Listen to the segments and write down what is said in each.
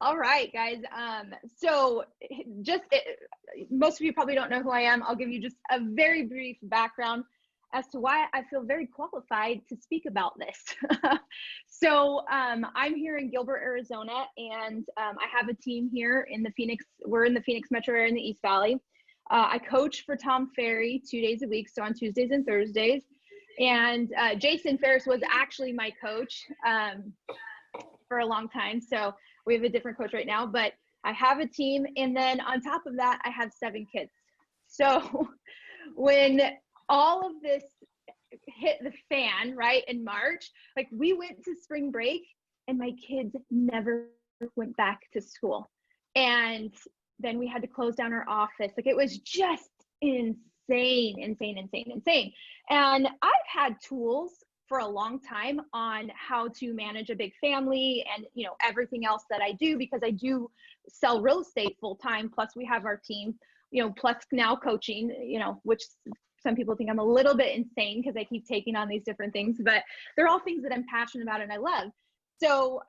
All right, guys. So most of you probably don't know who I am. I'll give you just a very brief background as to why I feel very qualified to speak about this. So I'm here in Gilbert, Arizona, and I have a team here in the Phoenix. We're in the Phoenix metro area in the East Valley. I coach for Tom Ferry 2 days a week, so on Tuesdays and Thursdays. And Jason Ferris was actually my coach for a long time. So we have a different coach right now, but I have a team. And then on top of that, I have 7 kids. So when all of this hit the fan, right, in March, like we went to spring break and my kids never went back to school. And then we had to close down our office. Like it was just insane. And I've had tools for a long time on how to manage a big family and, you know, everything else that I do, because I do sell real estate full time. Plus we have our team, you know, plus now coaching, you know, which some people think I'm a little bit insane because I keep taking on these different things, but they're all things that I'm passionate about and I love. So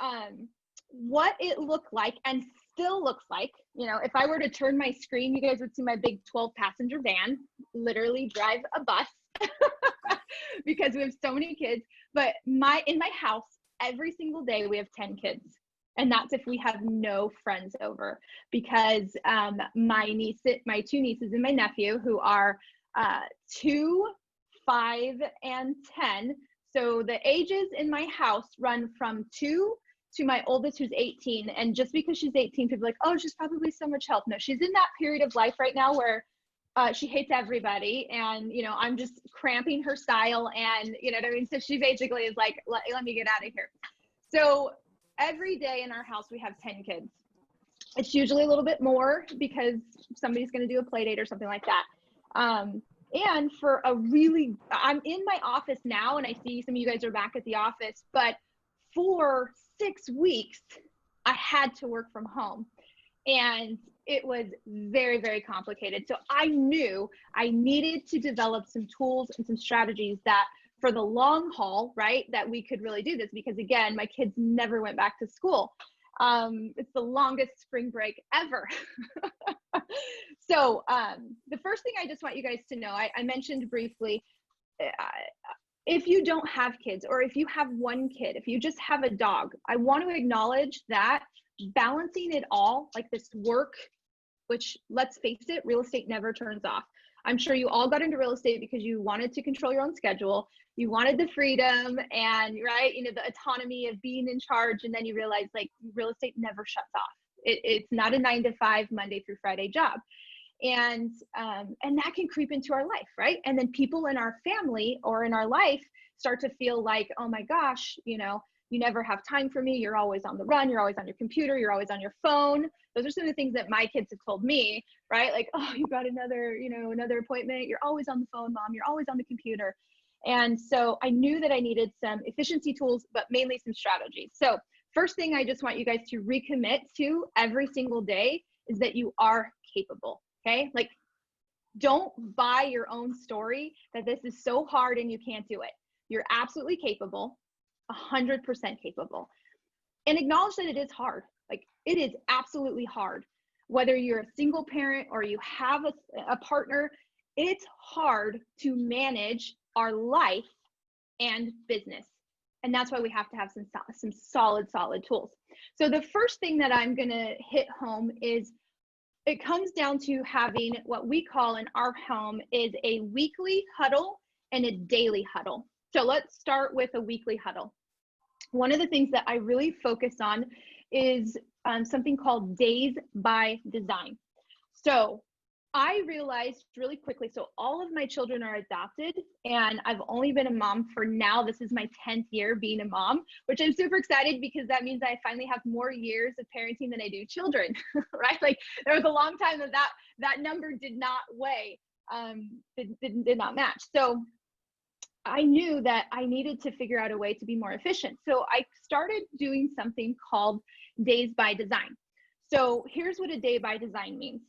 what it looked like and still looks like, you know, if I were to turn my screen, you guys would see my big 12-passenger van literally drive a bus because we have so many kids. But in my house, every single day we have 10 kids. And that's if we have no friends over, because my 2 nieces and my nephew, who are 2, 5, and 10. So the ages in my house run from 2 to my oldest, who's 18. And just because she's 18, people are like, oh, she's probably so much help. No, she's in that period of life right now where she hates everybody. And, you know, I'm just cramping her style. And, you know what I mean? So she basically is like, let me get out of here. So every day in our house, we have 10 kids. It's usually a little bit more because somebody's going to do a play date or something like that. And I'm in my office now, and I see some of you guys are back at the office, but for 6 weeks, I had to work from home, and it was very, very complicated. So I knew I needed to develop some tools and some strategies that for the long haul, right, that we could really do this, because again, my kids never went back to school. It's the longest spring break ever. So the first thing I just want you guys to know, I mentioned briefly, if you don't have kids, or if you have one kid, if you just have a dog, I want to acknowledge that balancing it all, like this work, which let's face it, real estate never turns off. I'm sure you all got into real estate because you wanted to control your own schedule. You wanted the freedom and, right, you know, the autonomy of being in charge. And then you realize like real estate never shuts off. It's not a 9-to-5 Monday through Friday job. And that can creep into our life, right? And then people in our family or in our life start to feel like, oh my gosh, you know, you never have time for me. You're always on the run. You're always on your computer. You're always on your phone. Those are some of the things that my kids have told me, right? Like, oh, you got another appointment. You're always on the phone, Mom. You're always on the computer. And so I knew that I needed some efficiency tools, but mainly some strategies. So first thing I just want you guys to recommit to every single day is that you are capable. Okay. Like, don't buy your own story that this is so hard and you can't do it. You're absolutely capable, 100% capable. And acknowledge that it is hard. Like, it is absolutely hard. Whether you're a single parent or you have a partner, it's hard to manage our life and business. And that's why we have to have some solid tools. So the first thing that I'm going to hit home is it comes down to having what we call in our home is a weekly huddle and a daily huddle. So let's start with a weekly huddle. One of the things that I really focus on is something called days by design. So I realized really quickly, so all of my children are adopted, and I've only been a mom for now. This is my 10th year being a mom, which I'm super excited because that means I finally have more years of parenting than I do children, right? Like, there was a long time that number did not weigh, did not match. So I knew that I needed to figure out a way to be more efficient. So I started doing something called days by design. So here's what a day by design means.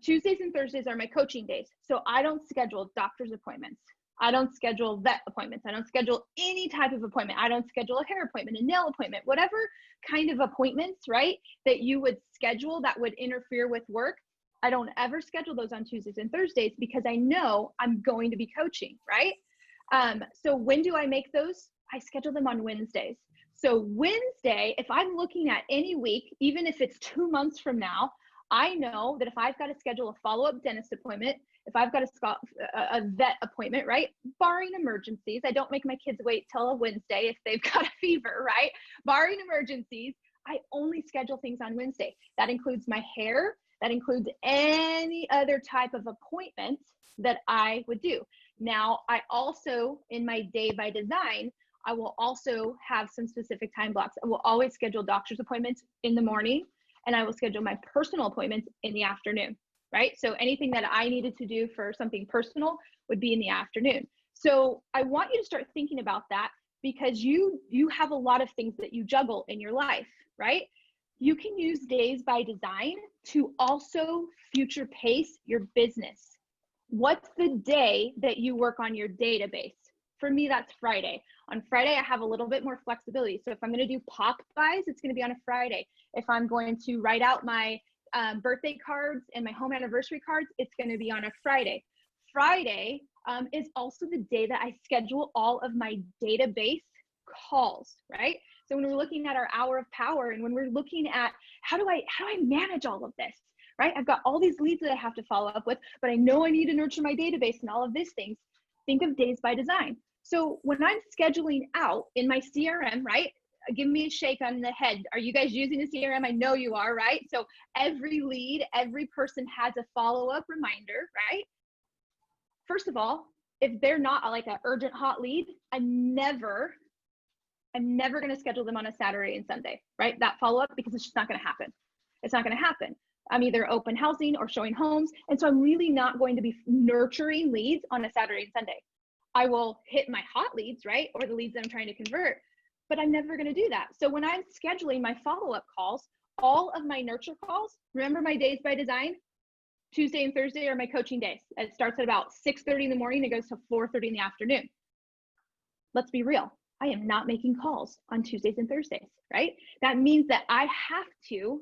Tuesdays and Thursdays are my coaching days. So I don't schedule doctor's appointments. I don't schedule vet appointments. I don't schedule any type of appointment. I don't schedule a hair appointment, a nail appointment, whatever kind of appointments, right, that you would schedule that would interfere with work. I don't ever schedule those on Tuesdays and Thursdays because I know I'm going to be coaching, right? So when do I make those? I schedule them on Wednesdays. So Wednesday, if I'm looking at any week, even if it's 2 months from now, I know that if I've got to schedule a follow-up dentist appointment, if I've got a vet appointment, right? Barring emergencies, I don't make my kids wait till a Wednesday if they've got a fever, right? Barring emergencies, I only schedule things on Wednesday. That includes my hair. That includes any other type of appointment that I would do. Now, I also, in my day by design, I will also have some specific time blocks. I will always schedule doctor's appointments in the morning, and I will schedule my personal appointments in the afternoon, right? So anything that I needed to do for something personal would be in the afternoon. So I want you to start thinking about that, because you have a lot of things that you juggle in your life, right? You can use days by design to also future pace your business. What's the day that you work on your database? For me, that's Friday. On Friday, I have a little bit more flexibility. So if I'm going to do pop buys, it's going to be on a Friday. If I'm going to write out my birthday cards and my home anniversary cards, it's going to be on a Friday. Friday is also the day that I schedule all of my database calls, right? So when we're looking at our hour of power, and when we're looking at how do I manage all of this, right? I've got all these leads that I have to follow up with, but I know I need to nurture my database and all of these things. Think of days by design. So when I'm scheduling out in my CRM, right? Give me a shake on the head. Are you guys using the CRM? I know you are, right? So every lead, every person has a follow-up reminder, right? First of all, if they're not like an urgent hot lead, I'm never going to schedule them on a Saturday and Sunday, right? That follow-up, because it's just not going to happen. It's not going to happen. I'm either open housing or showing homes. And so I'm really not going to be nurturing leads on a Saturday and Sunday. I will hit my hot leads, right? Or the leads that I'm trying to convert, but I'm never going to do that. So when I'm scheduling my follow-up calls, all of my nurture calls, remember my days by design, Tuesday and Thursday are my coaching days. It starts at about 6:30 in the morning. It goes to 4:30 in the afternoon. Let's be real. I am not making calls on Tuesdays and Thursdays, right? That means that I have to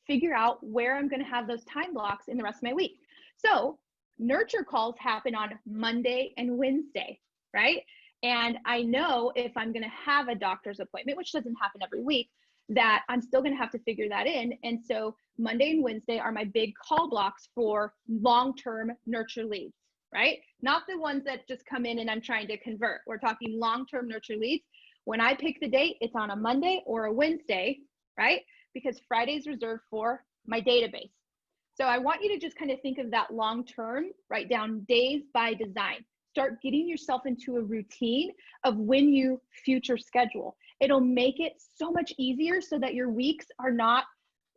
figure out where I'm going to have those time blocks in the rest of my week. So nurture calls happen on Monday and Wednesday, right? And I know if I'm going to have a doctor's appointment, which doesn't happen every week, that I'm still going to have to figure that in. And so Monday and Wednesday are my big call blocks for long-term nurture leads, right? Not the ones that just come in and I'm trying to convert. We're talking long-term nurture leads. When I pick the date, it's on a Monday or a Wednesday, right? Because Friday is reserved for my database. So I want you to just kind of think of that long term, write down days by design. Start getting yourself into a routine of when you future schedule. It'll make it so much easier so that your weeks are not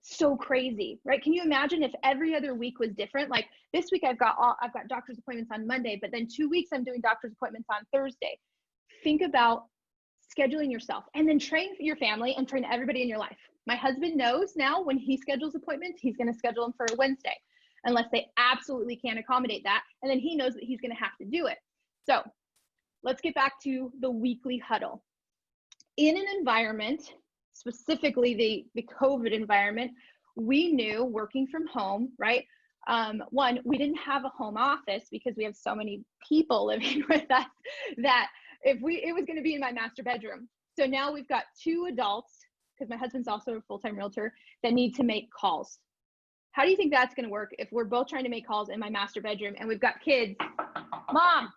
so crazy, right? Can you imagine if every other week was different? Like this week I've got doctor's appointments on Monday, but then 2 weeks I'm doing doctor's appointments on Thursday. Think about scheduling yourself, and then train your family and train everybody in your life. My husband knows now when he schedules appointments, he's going to schedule them for a Wednesday, unless they absolutely can't accommodate that. And then he knows that he's going to have to do it. So let's get back to the weekly huddle. In an environment, specifically the COVID environment, we knew working from home, right? One, we didn't have a home office because we have so many people living with us that it was going to be in my master bedroom. So now we've got 2 adults, because my husband's also a full-time realtor, that need to make calls. How do you think that's going to work if we're both trying to make calls in my master bedroom and we've got kids? Mom,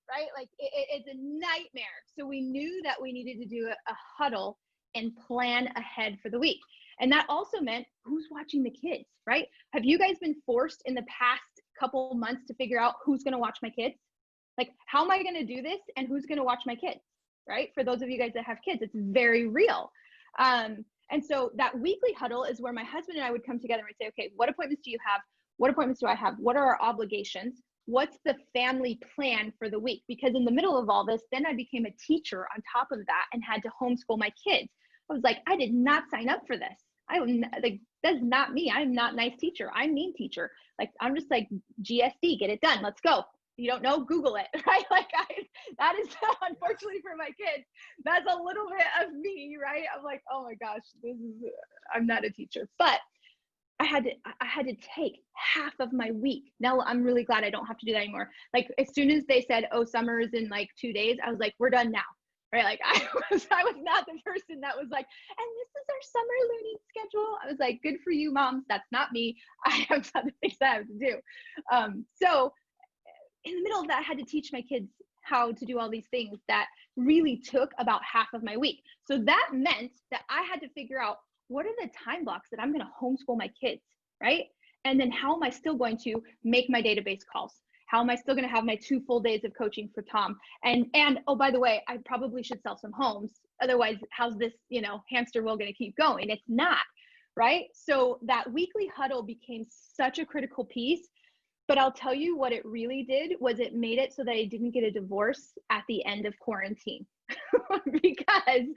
right? Like it's a nightmare. So we knew that we needed to do a huddle and plan ahead for the week. And that also meant who's watching the kids, right? Have you guys been forced in the past couple months to figure out who's going to watch my kids? Like, how am I going to do this and who's going to watch my kids, right? For those of you guys that have kids, it's very real. And so that weekly huddle is where my husband and I would come together and we'd say, okay, what appointments do you have? What appointments do I have? What are our obligations? What's the family plan for the week? Because in the middle of all this, then I became a teacher on top of that and had to homeschool my kids. I was like, I did not sign up for this. That's not me. I'm not a nice teacher. I'm mean teacher. Like, I'm just like, GSD, get it done. Let's go. You don't know, Google it, right? Like that is unfortunately for my kids, that's a little bit of me, right? I'm like, oh my gosh, I'm not a teacher, but I had to take half of my week. Now I'm really glad I don't have to do that anymore. Like as soon as they said, oh, summer is in like 2 days, I was like, we're done now. Right? Like I was not the person that was like, and this is our summer learning schedule. I was like, good for you, moms. That's not me. I have other things that I have to do. So in the middle of that, I had to teach my kids how to do all these things that really took about half of my week. So that meant that I had to figure out, what are the time blocks that I'm going to homeschool my kids, right? And then how am I still going to make my database calls? How am I still going to have my 2 full days of coaching for Tom? And oh, by the way, I probably should sell some homes. Otherwise, how's this, hamster wheel going to keep going? It's not, right? So that weekly huddle became such a critical piece. But I'll tell you what it really did was it made it so that I didn't get a divorce at the end of quarantine. Because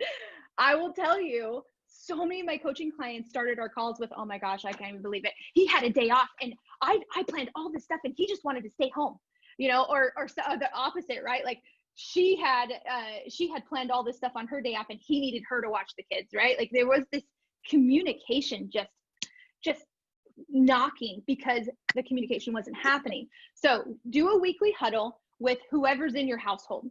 I will tell you, so many of my coaching clients started our calls with, oh my gosh, I can't even believe it. He had a day off and I planned all this stuff and he just wanted to stay home, or the opposite, right? Like she had planned all this stuff on her day off and he needed her to watch the kids, right? Like there was this communication just knocking because the communication wasn't happening. So do a weekly huddle with whoever's in your household.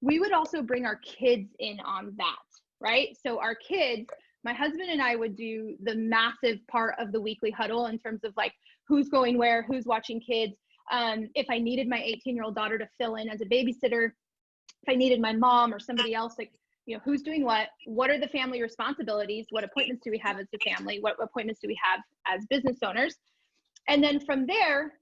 We would also bring our kids in on that, right? So our kids, my husband and I would do the massive part of the weekly huddle in terms of like who's going where, who's watching kids. If I needed my 18-year-old daughter to fill in as a babysitter, if I needed my mom or somebody else, like, who's doing what are the family responsibilities? What appointments do we have as a family? What appointments do we have as business owners? And then from there,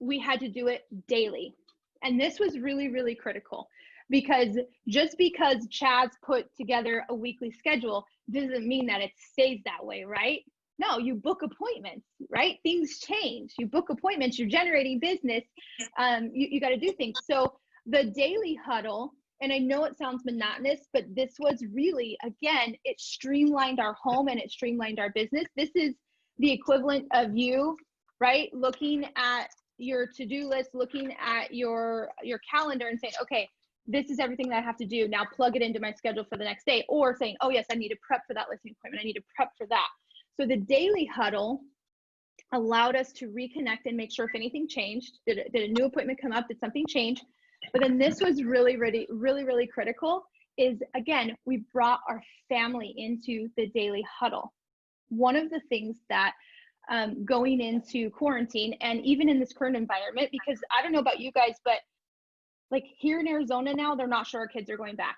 we had to do it daily. And this was really, really critical because just because Chaz put together a weekly schedule doesn't mean that it stays that way, right? No, you book appointments, right? Things change. You book appointments, you're generating business. You got to do things. So the daily huddle, and I know it sounds monotonous, but this was really, again, it streamlined our home and it streamlined our business. This is the equivalent of you, right? Looking at your to-do list, looking at your calendar and saying, okay, this is everything that I have to do. Now plug it into my schedule for the next day, or saying, oh yes, I need to prep for that listing appointment. I need to prep for that. So the daily huddle allowed us to reconnect and make sure if anything changed. Did a new appointment come up? Did something change? But then this was really, really, really, really critical is, again, we brought our family into the daily huddle. One of the things that going into quarantine and even in this current environment, because I don't know about you guys, but like here in Arizona now, they're not sure our kids are going back.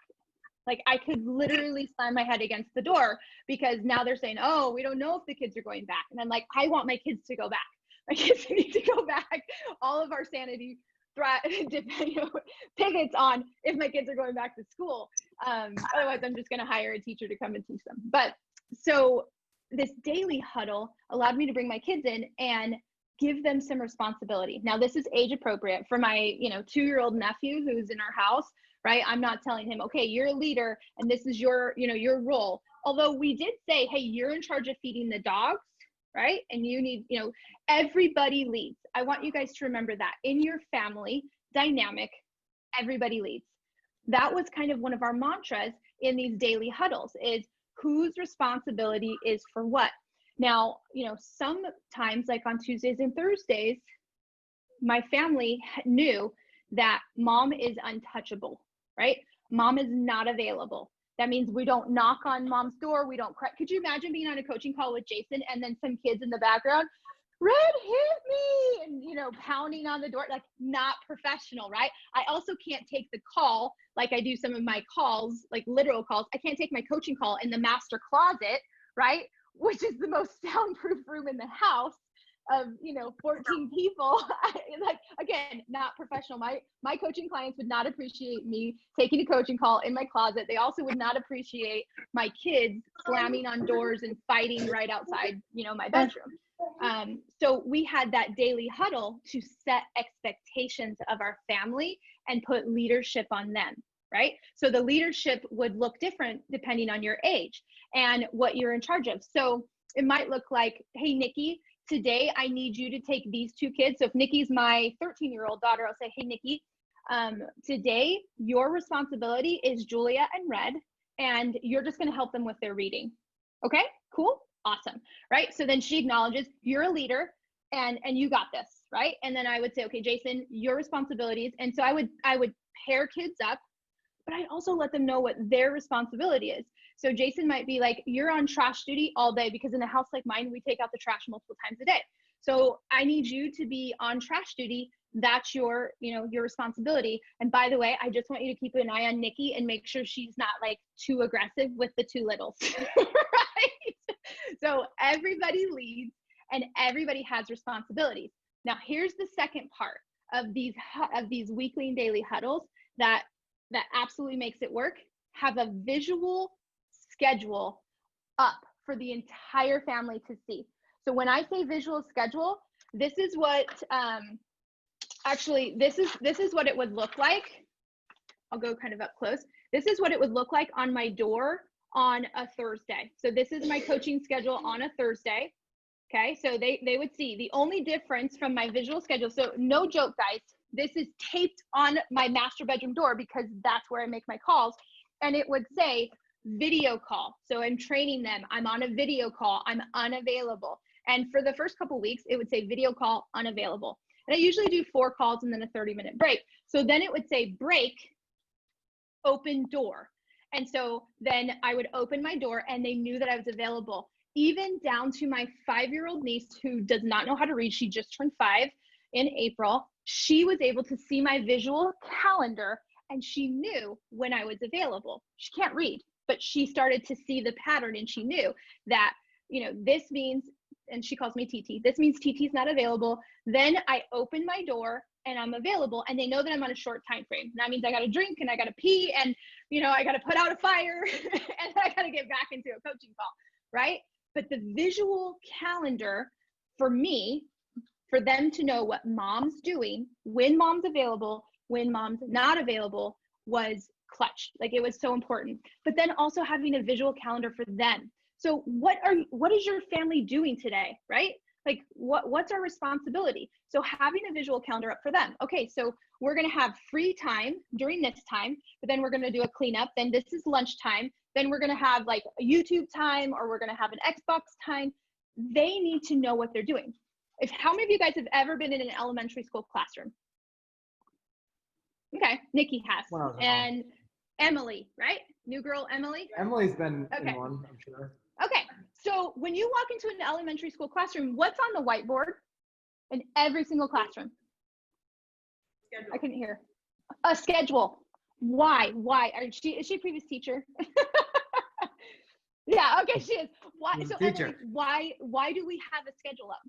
Like I could literally slam my head against the door because now they're saying, oh, we don't know if the kids are going back. And I'm like, I want my kids to go back. My kids need to go back. All of our sanity pivots on if my kids are going back to school. Otherwise, I'm just going to hire a teacher to come and teach them. But so this daily huddle allowed me to bring my kids in and give them some responsibility. Now, this is age appropriate for my 2-year-old nephew who's in our house, right? I'm not telling him, okay, you're a leader and this is your role. Although we did say, hey, you're in charge of feeding the dogs, right? And you need, everybody leads. I want you guys to remember that in your family dynamic, everybody leads. That was kind of one of our mantras in these daily huddles is whose responsibility is for what. Now, sometimes like on Tuesdays and Thursdays, my family knew that mom is untouchable, right? Mom is not available. That means we don't knock on mom's door. We don't cry. Could you imagine being on a coaching call with Jason and then some kids in the background, Red hit me, and pounding on the door, like not professional, right? I also can't take the call like I do some of my calls, like literal calls. I can't take my coaching call in the master closet, right? Which is the most soundproof room in the house of 14 people. Like, again, not professional. My coaching clients would not appreciate me taking a coaching call in my closet. They also would not appreciate my kids slamming on doors and fighting right outside my bedroom. So we had that daily huddle to set expectations of our family and put leadership on them, right? So the leadership would look different depending on your age and what you're in charge of. So it might look like, hey, Nikki, today I need you to take these two kids. So if Nikki's my 13-year-old daughter, I'll say, hey, Nikki, today your responsibility is Julia and Red, and you're just going to help them with their reading. Okay, cool, awesome, right? So then she acknowledges you're a leader and you got this, right? And then I would say, okay, Jason, your responsibilities. And so I would pair kids up, but I'd also let them know what their responsibility is. So Jason might be like, you're on trash duty all day, because in a house like mine, we take out the trash multiple times a day. So I need you to be on trash duty. That's your, your responsibility. And by the way, I just want you to keep an eye on Nikki and make sure she's not like too aggressive with the two littles, right? So everybody leads and everybody has responsibilities. Now, here's the second part of these weekly and daily huddles that absolutely makes it work. Have a visual schedule up for the entire family to see. So when I say visual schedule, this is what this is what it would look like. I'll go kind of up close. This is what it would look like on my door on a Thursday. So this is my coaching schedule on a Thursday. Okay, so they would see the only difference from my visual schedule. So no joke, guys, this is taped on my master bedroom door because that's where I make my calls. And it would say video call. So I'm training them. I'm on a video call. I'm unavailable. And for the first couple of weeks, it would say video call unavailable. And I usually do 4 calls and then a 30-minute break. So then it would say break, open door. And so then I would open my door and they knew that I was available. Even down to my 5-year-old niece who does not know how to read. She just turned 5 in April. She was able to see my visual calendar and she knew when I was available. She can't read, but she started to see the pattern and she knew that, this means, and she calls me TT, this means TT's not available. Then I open my door and I'm available and they know that I'm on a short time frame. That means I got to drink and I got to pee and, I got to put out a fire and I got to get back into a coaching call, right? But the visual calendar for me, for them to know what mom's doing, when mom's available, when mom's not available, was clutch. Like, it was so important. But then also having a visual calendar for them. So what is your family doing today, right? Like what's our responsibility? So having a visual calendar up for them. Okay, so we're going to have free time during this time, but then we're going to do a cleanup. Then this is lunchtime. Then we're going to have like a YouTube time, or we're going to have an Xbox time. They need to know what they're doing. How many of you guys have ever been in an elementary school classroom? Okay, Nikki has. And Emily, right? New girl, Emily? Emily's been in one, I'm sure. Okay, so when you walk into an elementary school classroom, what's on the whiteboard in every single classroom? Schedule. I couldn't hear. A schedule. Why? Is she a previous teacher? Yeah, okay, she is. Why? So Emily, why do we have a schedule up?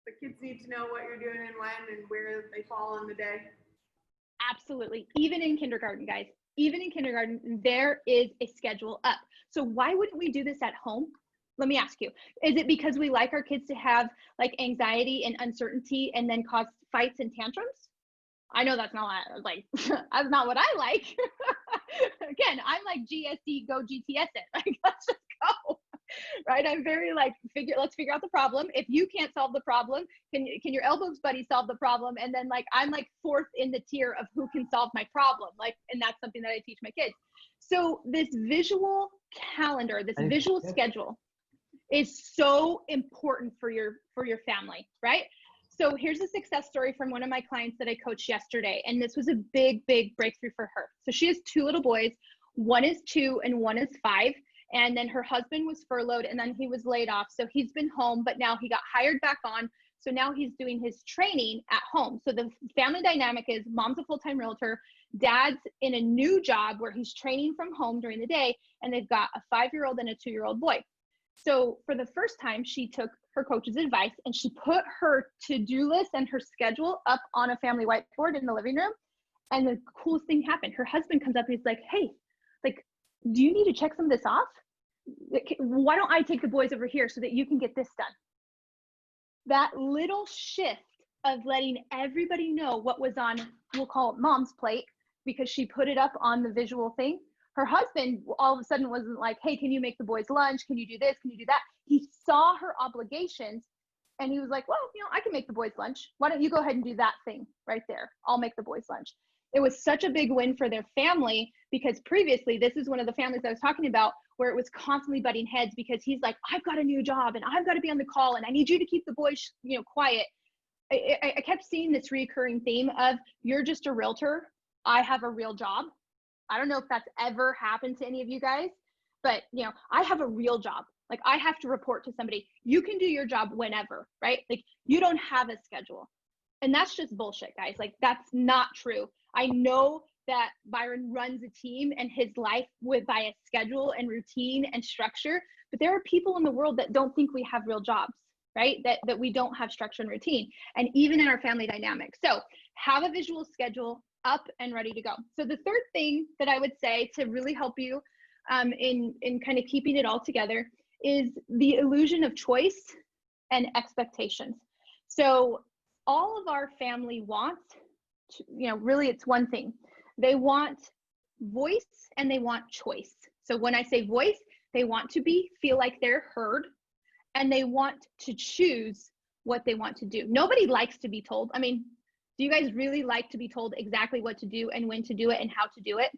The kids need to know what you're doing and when and where they fall in the day. Absolutely. Even in kindergarten, guys. Even in kindergarten, there is a schedule up. So why wouldn't we do this at home? Let me ask you, is it because we like our kids to have like anxiety and uncertainty and then cause fights and tantrums? I know that's not that's not what I like. Again, I'm like GSD, go GTS it. Like, let's just go. Right? I'm very like, let's figure out the problem. If you can't solve the problem, can your elbows buddy solve the problem? And then like, I'm like 4th in the tier of who can solve my problem. Like, and that's something that I teach my kids. So this visual calendar, this visual schedule is so important for your family, right? So here's a success story from one of my clients that I coached yesterday. And this was a big, big breakthrough for her. So she has 2 little boys. One is 2 and one is 5. And then her husband was furloughed and then he was laid off. So he's been home, but now he got hired back on. So now he's doing his training at home. So the family dynamic is mom's a full-time realtor, dad's in a new job where he's training from home during the day, and they've got a 5-year-old and a 2-year-old boy. So for the first time, she took her coach's advice and she put her to-do list and her schedule up on a family whiteboard in the living room. And the coolest thing happened. Her husband comes up and he's like, hey, like, do you need to check some of this off? Why don't I take the boys over here so that you can get this done? That little shift of letting everybody know what was on, we'll call it mom's plate, because she put it up on the visual thing. Her husband all of a sudden wasn't like, hey, can you make the boys lunch? Can you do this? Can you do that? He saw her obligations And he was like, well, I can make the boys lunch. Why don't you go ahead and do that thing right there? I'll make the boys lunch. It was such a big win for their family, because previously, this is one of the families I was talking about where it was constantly butting heads, because he's like, I've got a new job and I've got to be on the call and I need you to keep the boys, quiet. I kept seeing this recurring theme of, you're just a realtor. I have a real job. I don't know if that's ever happened to any of you guys, but I have a real job. Like, I have to report to somebody. You can do your job whenever, right? Like, you don't have a schedule. And that's just bullshit, guys. Like, that's not true. I know that Byron runs a team and his life by a schedule and routine and structure, but there are people in the world that don't think we have real jobs, right? That we don't have structure and routine, and even in our family dynamic. So have a visual schedule up and ready to go. So the third thing that I would say to really help you in kind of keeping it all together is the illusion of choice and expectations. So all of our family wants, really it's one thing. They want voice and they want choice. So when I say voice, they want to feel like they're heard, and they want to choose what they want to do. Nobody likes to be told. I mean, do you guys really like to be told exactly what to do and when to do it and how to do it?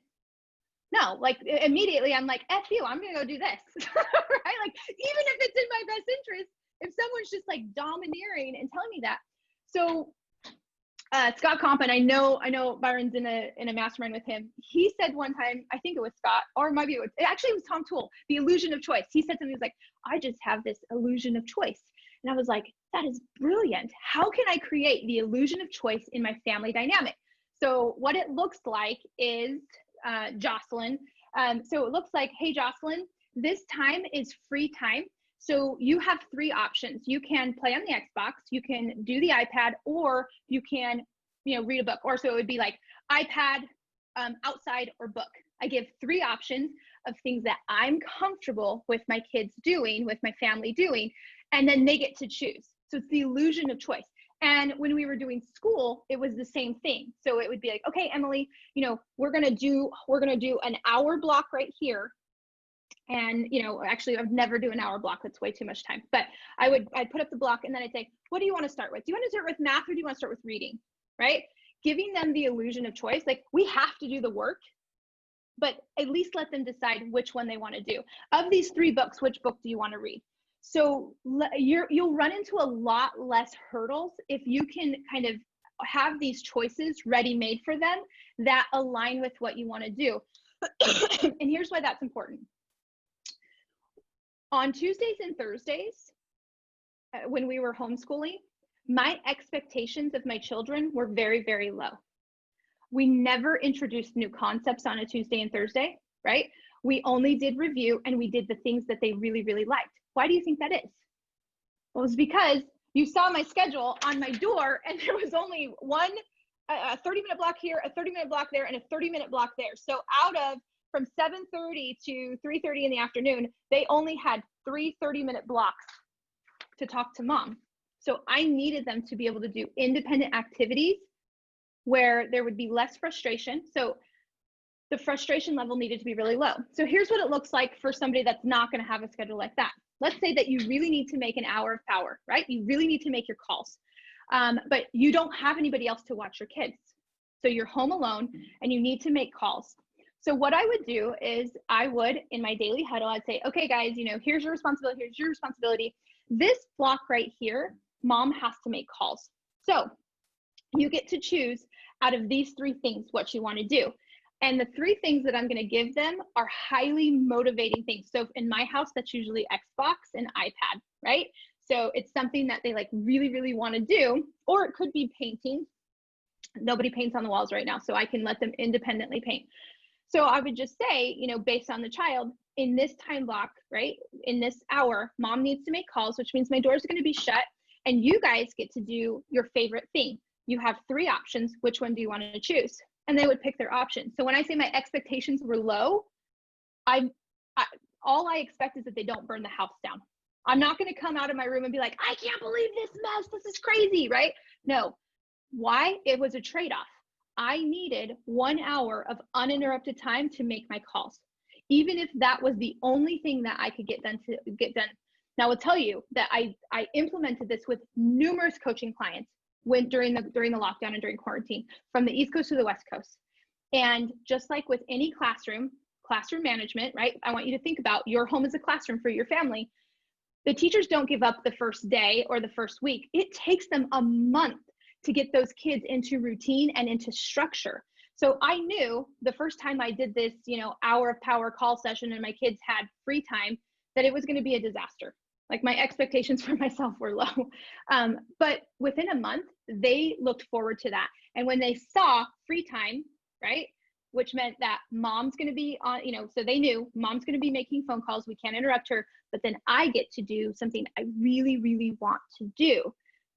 No, like immediately I'm like, F you, I'm gonna go do this, right? Like, even if it's in my best interest, if someone's just like domineering and telling me that. So Scott Comp, I know Byron's in a mastermind with him. He said one time, I think it was Scott, or maybe it was Tom Toole, the illusion of choice. He said something, he was like, I just have this illusion of choice. And I was like, that is brilliant. How can I create the illusion of choice in my family dynamic? So what it looks like is Jocelyn. So it looks like, hey, Jocelyn, this time is free time. So you have three options. You can play on the Xbox, you can do the iPad, or you can, read a book. Or so it would be like iPad, outside, or book. I give three options of things that I'm comfortable with my kids doing, with my family doing, and then they get to choose. So it's the illusion of choice. And when we were doing school, it was the same thing. So it would be like, okay, Emily, we're gonna do an hour block right here. And, actually I'd never do an hour block. That's way too much time. But I'd put up the block, and then I'd say, what do you want to start with? Do you want to start with math, or do you want to start with reading? Right? Giving them the illusion of choice. Like, we have to do the work, but at least let them decide which one they want to do. Of these three books, which book do you want to read? So you'll run into a lot less hurdles if you can kind of have these choices ready-made for them that align with what you want to do. And here's why that's important. On Tuesdays and Thursdays, when we were homeschooling, my expectations of my children were very, very low. We never introduced new concepts on a Tuesday and Thursday, right? We only did review, and we did the things that they really, really liked. Why do you think that is? Well, it's because you saw my schedule on my door, and there was only a 30-minute block here, a 30-minute block there, and a 30-minute block there. So from 7:30 to 3:30 in the afternoon, they only had 3 30-minute blocks to talk to mom. So I needed them to be able to do independent activities where there would be less frustration. So the frustration level needed to be really low. So here's what it looks like for somebody that's not going to have a schedule like that. Let's say that you really need to make an hour of power, right? You really need to make your calls, but you don't have anybody else to watch your kids. So you're home alone and you need to make calls. So what I would do is in my daily huddle, I'd say, okay, guys, here's your responsibility. Here's your responsibility. This block right here, mom has to make calls. So you get to choose out of these three things what you want to do. And the three things that I'm going to give them are highly motivating things. So in my house, that's usually Xbox and iPad, right? So it's something that they like really, really want to do, or it could be painting. Nobody paints on the walls right now, so I can let them independently paint. So I would just say, based on the child, in this time block, right, in this hour, mom needs to make calls, which means my doors are going to be shut, and you guys get to do your favorite thing. You have three options. Which one do you want to choose? And they would pick their option. So when I say my expectations were low, all I expect is that they don't burn the house down. I'm not going to come out of my room and be like, I can't believe this mess. This is crazy, right? No. Why? It was a trade-off. I needed 1 hour of uninterrupted time to make my calls. Even if that was the only thing that I could get done. Now I'll tell you that I implemented this with numerous coaching clients during the lockdown and during quarantine, from the East Coast to the West Coast. And just like with any classroom management, right? I want you to think about your home as a classroom for your family. The teachers don't give up the first day or the first week. It takes them a month to get those kids into routine and into structure. So I knew the first time I did this, hour of power call session and my kids had free time, that it was going to be a disaster. Like, my expectations for myself were low. But within a month, they looked forward to that. And when they saw free time, right, which meant that mom's going to be on, so they knew mom's going to be making phone calls. We can't interrupt her, but then I get to do something I really, really want to do.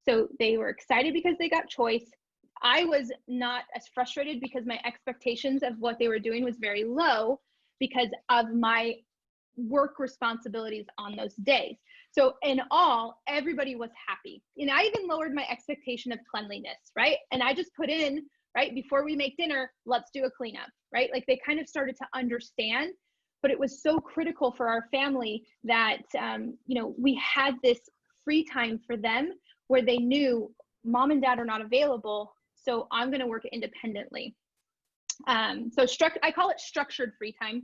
So they were excited because they got choice. I was not as frustrated because my expectations of what they were doing was very low because of my work responsibilities on those days. So in all, everybody was happy. I even lowered my expectation of cleanliness, right? And I just put in, right, before we make dinner, let's do a cleanup, right? Like, they kind of started to understand, but it was so critical for our family that, we had this free time for them where they knew mom and dad are not available. So I'm going to work independently. I call it structured free time.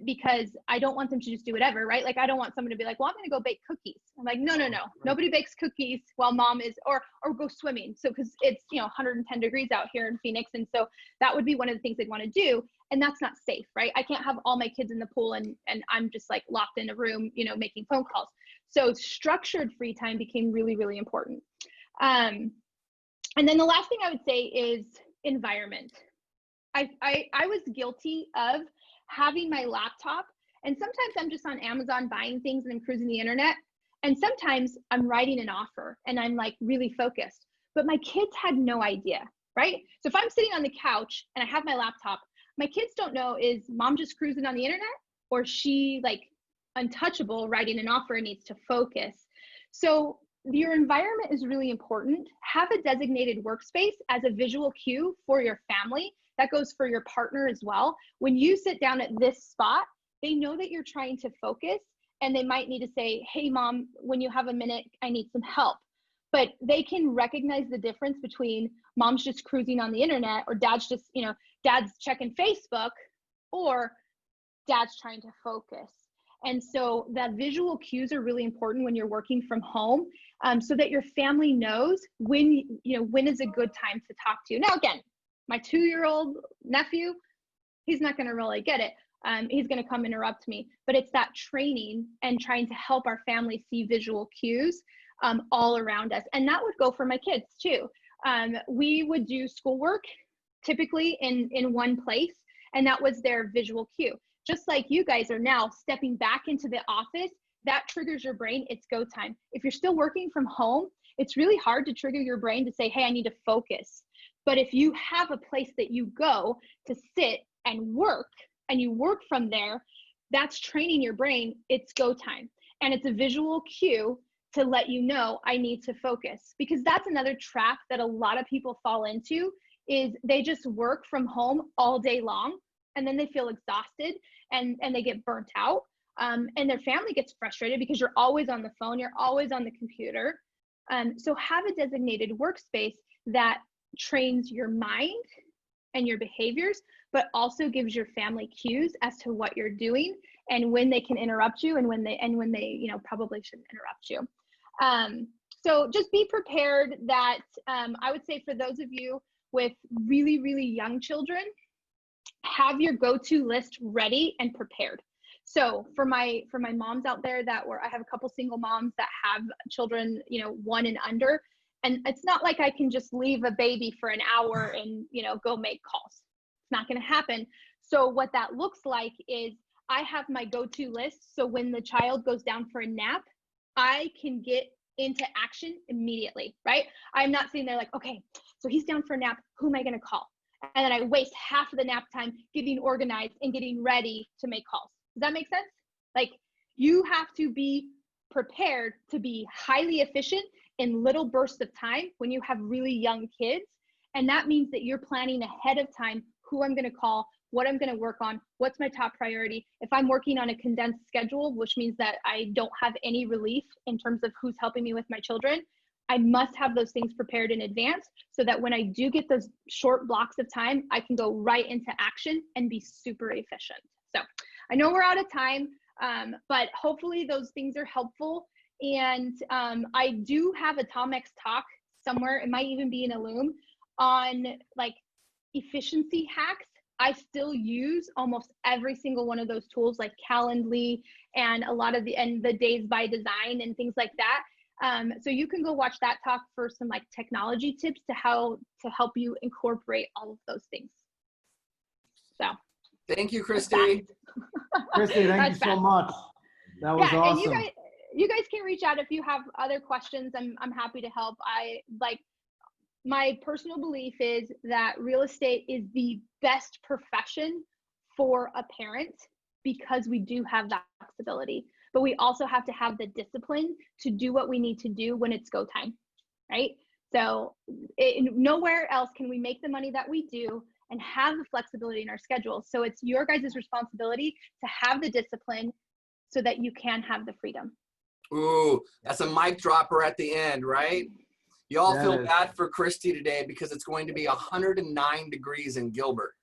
Because I don't want them to just do whatever, right? Like, I don't want someone to be like, well, I'm going to go bake cookies. I'm like, no. Right. Nobody bakes cookies while mom is, or go swimming. So, cause it's, 110 degrees out here in Phoenix. And so that would be one of the things they'd want to do. And that's not safe, right? I can't have all my kids in the pool and I'm just like locked in a room, making phone calls. So structured free time became really, really important. And then the last thing I would say is environment. I was guilty of having my laptop, and sometimes I'm just on Amazon buying things and I'm cruising the internet, and sometimes I'm writing an offer and I'm like really focused, but my kids had no idea, right? So if I'm sitting on the couch and I have my laptop, my kids don't know, is mom just cruising on the internet, or she like untouchable writing an offer and needs to focus. So your environment is really important. Have a designated workspace as a visual cue for your family. That goes for your partner as well. When you sit down at this spot, they know that you're trying to focus, and they might need to say, hey mom, when you have a minute, I need some help. But they can recognize the difference between mom's just cruising on the internet, or dad's just, dad's checking Facebook, or dad's trying to focus. And so that visual cues are really important when you're working from home, so that your family knows when is a good time to talk to you. Now, again, my 2-year-old nephew, he's not going to really get it. He's going to come interrupt me, but it's that training and trying to help our family see visual cues all around us. And that would go for my kids too. We would do schoolwork typically in one place, and that was their visual cue. Just like you guys are now stepping back into the office, that triggers your brain. It's go time. If you're still working from home, it's really hard to trigger your brain to say, hey, I need to focus. But if you have a place that you go to sit and you work from there, that's training your brain. It's go time. And it's a visual cue to let you know I need to focus. Because that's another trap that a lot of people fall into, is they just work from home all day long, and then they feel exhausted and they get burnt out. And their family gets frustrated because you're always on the phone, you're always on the computer. So have a designated workspace that trains your mind and your behaviors, but also gives your family cues as to what you're doing and when they can interrupt you and when they probably shouldn't interrupt you. So just be prepared that I would say for those of you with really, really young children, have your go-to list ready and prepared. So for my moms out there I have a couple single moms that have children, 1 and under. And it's not like I can just leave a baby for an hour and, go make calls. It's not going to happen. So what that looks like is I have my go-to list. So when the child goes down for a nap, I can get into action immediately, right? I'm not sitting there like, okay, so he's down for a nap. Who am I going to call? And then I waste half of the nap time getting organized and getting ready to make calls. Does that make sense? Like, you have to be prepared to be highly efficient in little bursts of time when you have really young kids. And that means that you're planning ahead of time who I'm going to call, what I'm going to work on, what's my top priority. If I'm working on a condensed schedule, which means that I don't have any relief in terms of who's helping me with my children, I must have those things prepared in advance so that when I do get those short blocks of time, I can go right into action and be super efficient. So I know we're out of time, but hopefully those things are helpful. And I do have a Tomex talk somewhere, it might even be in a Loom, on like efficiency hacks. I still use almost every single one of those tools like Calendly and a lot of the days by design and things like that. So you can go watch that talk for some like technology tips to how to help you incorporate all of those things. So thank you, Kristi. Kristi, thank you so much. That was awesome. And you guys can reach out if you have other questions. I'm happy to help. My personal belief is that real estate is the best profession for a parent because we do have that flexibility, but we also have to have the discipline to do what we need to do when it's go time, right? So nowhere else can we make the money that we do and have the flexibility in our schedule. So it's your guys' responsibility to have the discipline so that you can have the freedom. Ooh, that's a mic dropper at the end, right? Y'all feel bad for Kristi today because it's going to be 109 degrees in Gilbert,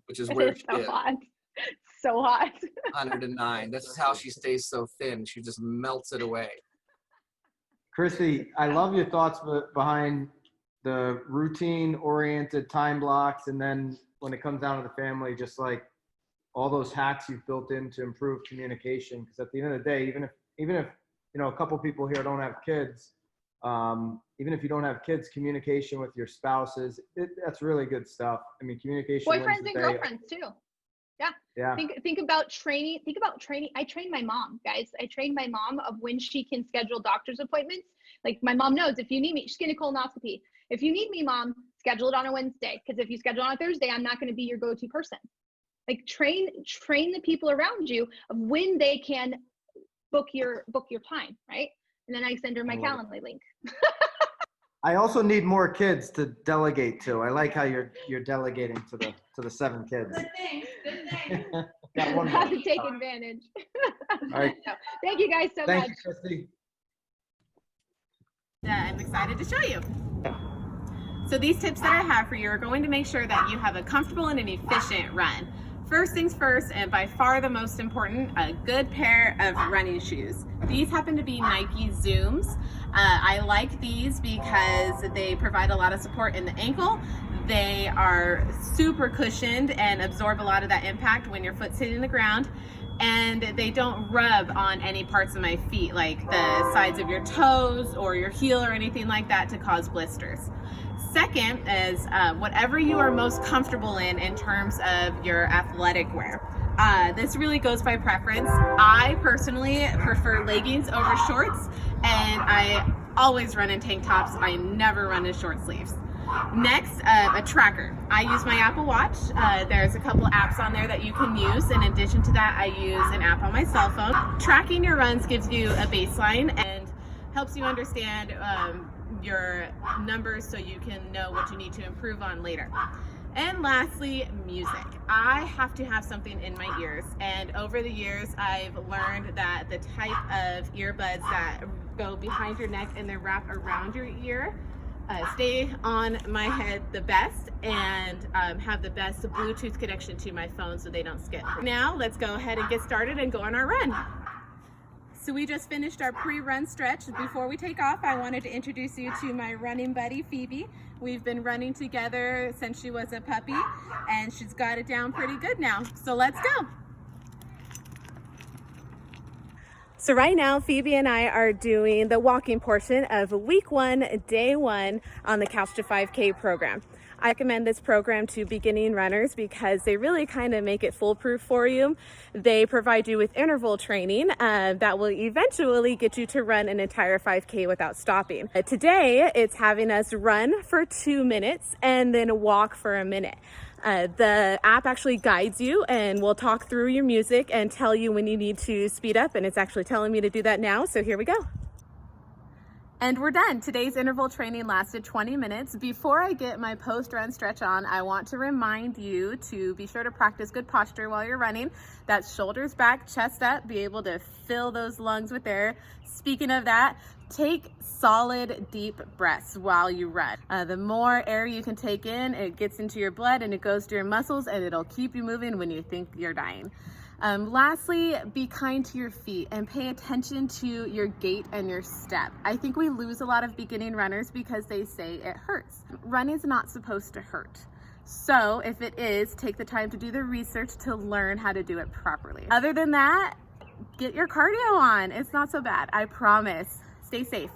which is where she is. Hot. So hot. 109. This is how she stays so thin. She just melts it away. Kristi, I love your thoughts behind the routine-oriented time blocks, and then when it comes down to the family, just like all those hacks you've built in to improve communication. Because at the end of the day, even if a couple people here don't have kids, even if you don't have kids, communication with your spouses, that's really good stuff. I mean, communication. Boyfriends and girlfriends too. Yeah. Think about training. I train my mom, guys. I train my mom of when she can schedule doctor's appointments. Like my mom knows if you need me, she's getting a colonoscopy. If you need me, mom, schedule it on a Wednesday. Because if you schedule on a Thursday, I'm not going to be your go-to person. Like train the people around you of when they can book your time, right? And then I send her my Calendly link. I also need more kids to delegate to. I like how you're delegating to the 7 kids. Good thing. Got one How more. to take advantage. All right. So, thank you guys so much. Thank you, Kristi. I'm excited to show you. So these tips that I have for you are going to make sure that you have a comfortable and an efficient run. First things first, and by far the most important, a good pair of running shoes. These happen to be Nike Zooms. I like these because they provide a lot of support in the ankle. They are super cushioned and absorb a lot of that impact when your foot's hitting the ground. And they don't rub on any parts of my feet, like the sides of your toes or your heel or anything like that, to cause blisters. Second is whatever you are most comfortable in terms of your athletic wear. This really goes by preference. I personally prefer leggings over shorts, and I always run in tank tops. I never run in short sleeves. Next, a tracker. I use my Apple Watch. There's a couple apps on there that you can use. In addition to that, I use an app on my cell phone. Tracking your runs gives you a baseline and helps you understand your numbers so you can know what you need to improve on later. And lastly, music. I have to have something in my ears, and over the years I've learned that the type of earbuds that go behind your neck and then wrap around your ear stay on my head the best and have the best Bluetooth connection to my phone so they don't skip. Now let's go ahead and get started and go on our run. So we just finished our pre-run stretch. Before we take off, I wanted to introduce you to my running buddy, Phoebe. We've been running together since she was a puppy, and she's got it down pretty good now. So let's go. So right now, Phoebe and I are doing the walking portion of week 1, day 1 on the Couch to 5K program. I recommend this program to beginning runners because they really kind of make it foolproof for you. They provide you with interval training that will eventually get you to run an entire 5K without stopping. Today, it's having us run for 2 minutes and then walk for a minute. The app actually guides you and will talk through your music and tell you when you need to speed up, and it's actually telling me to do that now, so here we go. And we're done. Today's interval training lasted 20 minutes. Before I get my post-run stretch on, I want to remind you to be sure to practice good posture while you're running. That's shoulders back, chest up, be able to fill those lungs with air. Speaking of that, take solid, deep breaths while you run. The more air you can take in, it gets into your blood and it goes to your muscles, and it'll keep you moving when you think you're dying. Lastly, be kind to your feet and pay attention to your gait and your step. I think we lose a lot of beginning runners because they say it hurts. Running is not supposed to hurt. So if it is, take the time to do the research to learn how to do it properly. Other than that, get your cardio on. It's not so bad, I promise. Stay safe.